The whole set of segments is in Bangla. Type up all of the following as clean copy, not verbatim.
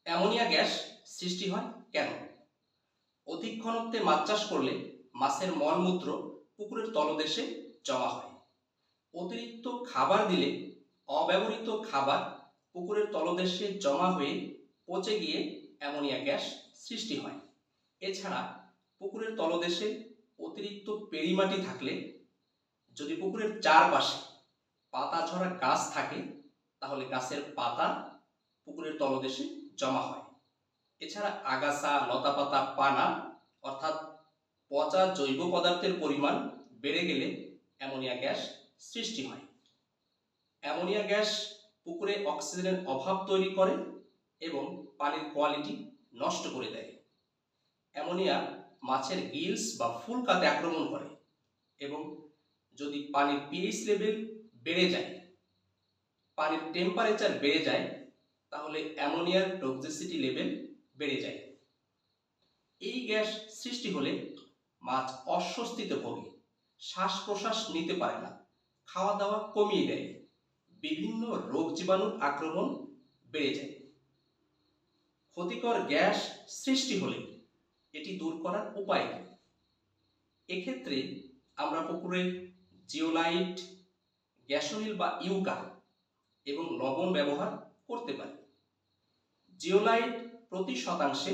অ্যামোনিয়া গ্যাস সৃষ্টি হয় কেন? অধিক ঘনত্বে মাছ চাষ করলে মাছের মলমূত্র পুকুরের তলদেশে জমা হয়। অতিরিক্ত খাবার দিলে অব্যবহৃত খাবার পুকুরের তলদেশে জমা হয়ে পচে গিয়ে অ্যামোনিয়া গ্যাস সৃষ্টি হয়। এছাড়া পুকুরের তলদেশে অতিরিক্ত পেরিমাটি থাকলে, যদি পুকুরের চারপাশে পাতা ঝরা গাছ থাকে, তাহলে গাছের পাতা পুকুরের তলদেশে জমা হয়। এছাড়া আগাছা, লতাপাতা, পানা অর্থাৎ পচা জৈব পদার্থের পরিমাণ বেড়ে গেলে অ্যামোনিয়া গ্যাস সৃষ্টি হয়। অ্যামোনিয়া গ্যাস পুকুরে অক্সিজেনের অভাব তৈরি করে এবং পানির কোয়ালিটি নষ্ট করে দেয়। অ্যামোনিয়া মাছের গিলস বা ফুলকাতে আক্রমণ করে এবং যদি পানির পিএইচ লেভেল বেড়ে যায়, পানির টেম্পারেচার বেড়ে যায়, তাহলে অ্যামোনিয়ার টক্সিসিটি লেভেল বেড়ে যায়। এই গ্যাস সৃষ্টি হলে মাছ অস্বস্তিতে ভোগে, শ্বাস প্রশ্বাস নিতে পারে না, খাওয়া দাওয়া কমিয়ে দেয়, বিভিন্ন রোগ জীবাণুর আক্রমণ বেড়ে যায়। ক্ষতিকর গ্যাস সৃষ্টি হলে এটি দূর করার উপায় কি? এক্ষেত্রে আমরা পুকুরে জিওলাইট, গ্যাসোলিন বা ইউকা এবং লবণ ব্যবহার করতে পারি। জিওলাইট প্রতি শতাংশে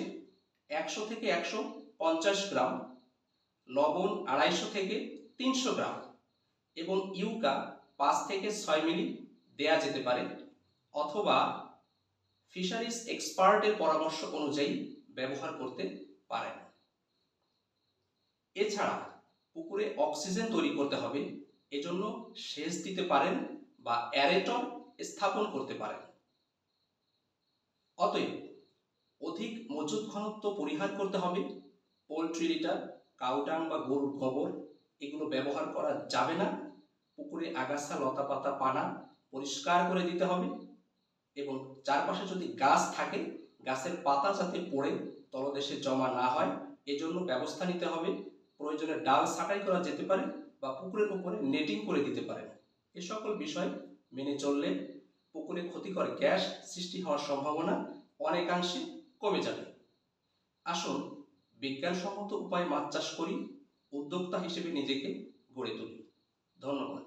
100 থেকে 150 গ্রাম, লবণ 250 থেকে 300 গ্রাম এবং ইউকা 5 থেকে 6 মিলি দেয়া যেতে পারে, অথবা ফিশারিজ এক্সপার্টের পরামর্শ অনুযায়ী ব্যবহার করতে পারেন। এছাড়া পুকুরে অক্সিজেন তৈরি করতে হবে, এজন্য সেচ দিতে পারেন বা অ্যারেটর স্থাপন করতে পারেন। অতএব অধিক মজুদ ঘনত্ব পরিহার করতে হবে। পোলট্রি লিটার, কাউডাং বা গরুর গোবর এগুলো ব্যবহার করা যাবে না। পুকুরে আগাছা, লতাপাতা, পানা পরিষ্কার করে দিতে হবে এবং চারপাশে যদি গাছ থাকে, গাছের পাতা যাতে পড়ে তলদেশে জমা না হয় এজন্য ব্যবস্থা নিতে হবে। প্রয়োজনে ডাল ছাঁটাই করা যেতে পারে বা পুকুরের উপরে নেটিং করে দিতে পারেন। এ সকল বিষয় মেনে চললে পুকুরে ক্ষতিকর গ্যাস সৃষ্টি হওয়ার সম্ভাবনা অনেকাংশে কমে যাবে। আসুন বিজ্ঞানসম্মত উপায়ে মাছ চাষ করি, উদ্যোক্তা হিসেবে নিজেকে গড়ে তুলি। ধন্যবাদ।